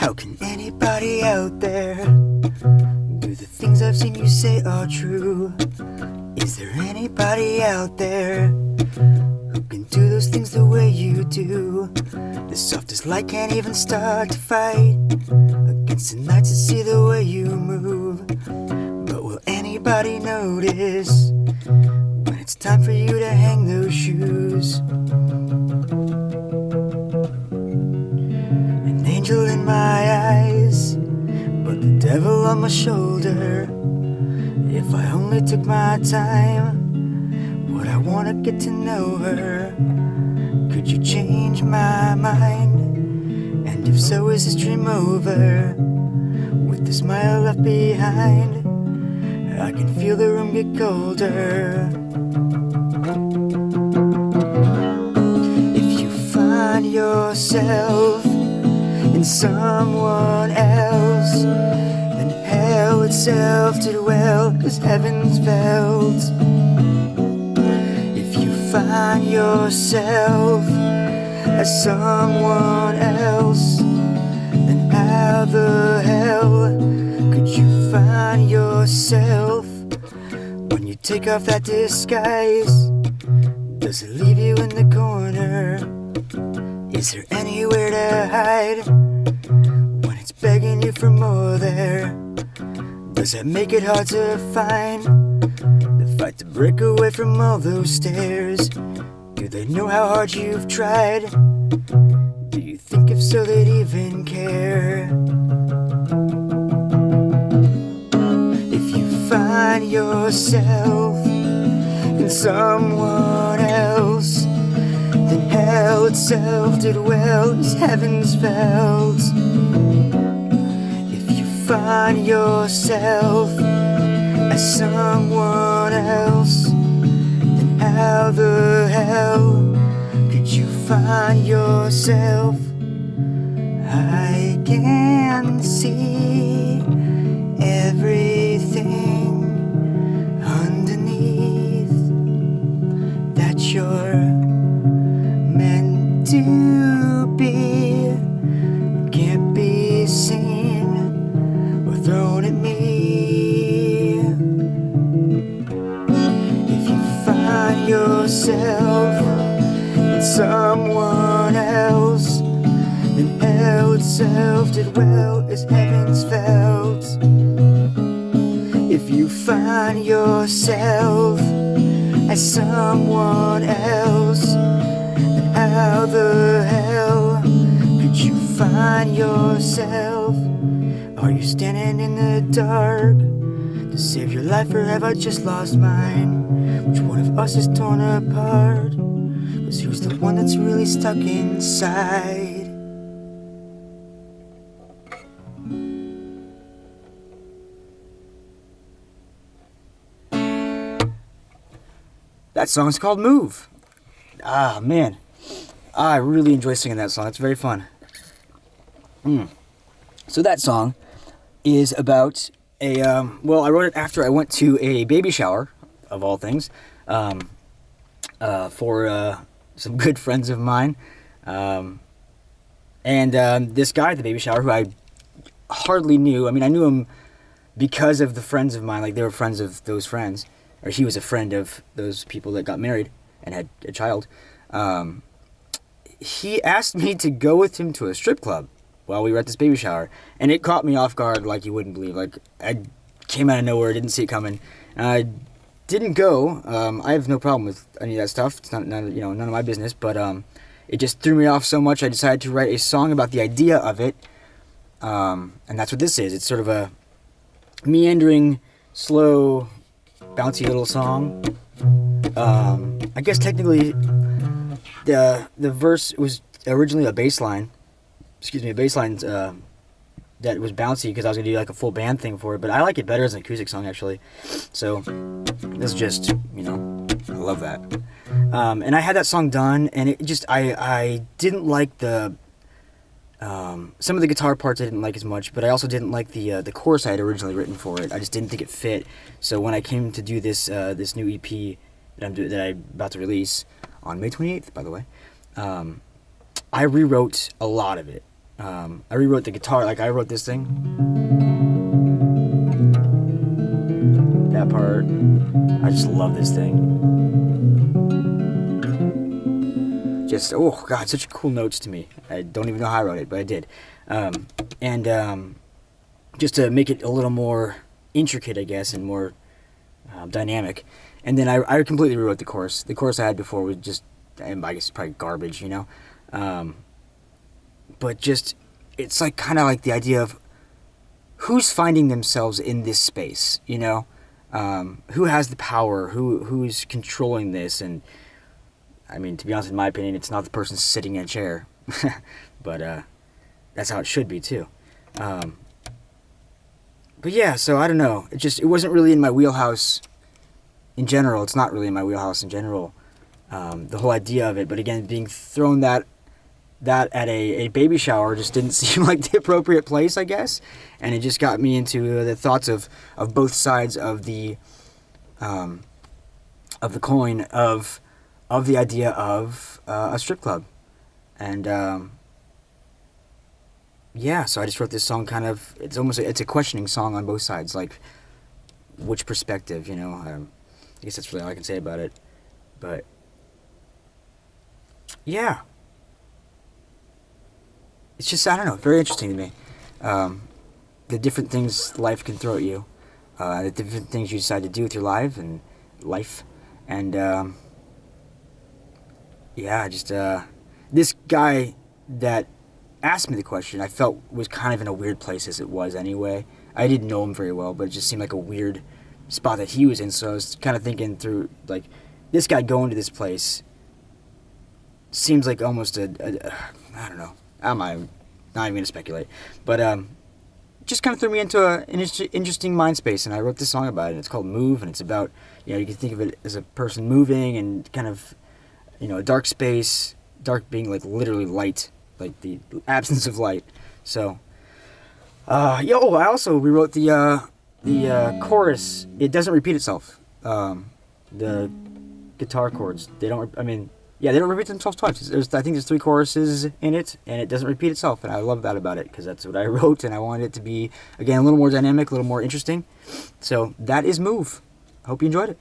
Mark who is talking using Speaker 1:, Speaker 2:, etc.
Speaker 1: How can anybody out there do the things I've seen you say are true? Is there anybody out there who can do those things the way you do? The softest light can't even start to fight against the nights to see the way you move. But will anybody notice when it's time for you to hang those shoes? An angel in my eyes, but the devil on my shoulder. If I only took my time, would I wanna get to know her? Could you change my mind? And if so, is this dream over? With the smile left behind, I can feel the room get colder. If you find yourself in someone else, then hell itself did well as heaven's felt. If you find yourself as someone else, then how the hell could you find yourself when you take off that disguise? Does it leave you in the corner? Is there anywhere to hide when it's begging you for more there? Does that make it hard to find the fight to break away from all those stairs? Do they know how hard you've tried? Do you think if so they'd even care? If you find yourself in someone else, then hell itself did well as heaven's felt. If you find yourself as someone else, then how the hell could you find yourself? I can see everything underneath that you're meant to be. Can't be seen or thrown at me. If you find yourself in someone else, then hell itself did well as heaven's felt. If you find yourself as someone else, then how the hell could you find yourself? Are you standing in the dark to save your life, or have I just lost mine? Which one of us is torn apart? 'Cause who's the one that's really stuck inside? That song's called Move. Ah, man. I really enjoy singing that song. It's very fun. So that song is about a, well, I wrote it after I went to a baby shower, of all things, for some good friends of mine. And this guy at the baby shower, who I hardly knew, I mean, I knew him because of the friends of mine, like they were friends of those friends, or he was a friend of those people that got married and had a child. He asked me to go with him to a strip club while we were at this baby shower, and it caught me off guard like you wouldn't believe. Like, I came out of nowhere, didn't see it coming, and I didn't go. I have no problem with any of that stuff. It's none of my business, but it just threw me off so much I decided to write a song about the idea of it, and that's what this is. It's sort of a meandering, slow, bouncy little song. I guess technically the verse was originally a bass line that was bouncy because I was going to do like a full band thing for it, but I like it better as an acoustic song actually. So this is just, I love that. And I had that song done, and it just, I didn't like the, some of the guitar parts I didn't like as much, but I also didn't like the chorus I had originally written for it. I just didn't think it fit. So when I came to do this this new EP that I'm about to release on May 28th, by the way, I rewrote a lot of it. I rewrote the guitar. Like, I wrote this thing, that part. I just love this thing. Just, oh god, such cool notes to me. I don't even know how I wrote it, but I did. Just to make it a little more intricate, I guess, and more dynamic. And then I completely rewrote the chorus. The chorus I had before was just, I guess, probably garbage, you know. But just, it's like kind of like the idea of who's finding themselves in this space, you know. Who has the power? Who's controlling this? And I mean, to be honest, in my opinion, it's not the person sitting in a chair, but that's how it should be too. But yeah, so I don't know. It wasn't really in my wheelhouse in general. It's not really in my wheelhouse in general. The whole idea of it, but again, being thrown that at a baby shower just didn't seem like the appropriate place, I guess. And it just got me into the thoughts of both sides of the coin of the idea of a strip club. And yeah, so I just wrote this song kind of, it's a questioning song on both sides, like which perspective, you know. I guess that's really all I can say about it. But yeah, it's just, I don't know, very interesting to me. The different things life can throw at you, the different things you decide to do with your life, and yeah, just this guy that asked me the question, I felt was kind of in a weird place as it was anyway. I didn't know him very well, but it just seemed like a weird spot that he was in, so I was kind of thinking through, like, this guy going to this place seems like almost I don't know, I'm not even going to speculate, but just kind of threw me into an interesting mind space, and I wrote this song about it. It's called Move, and it's about, you know, you can think of it as a person moving and kind of, you know, a dark space, dark being like literally light, like the absence of light. So I also rewrote the chorus. It doesn't repeat itself. The guitar chords, they don't repeat themselves twice. I think there's 3 choruses in it, and it doesn't repeat itself, and I love that about it, because that's what I wrote, and I wanted it to be, again, a little more dynamic, a little more interesting. So that is Move. I hope you enjoyed it.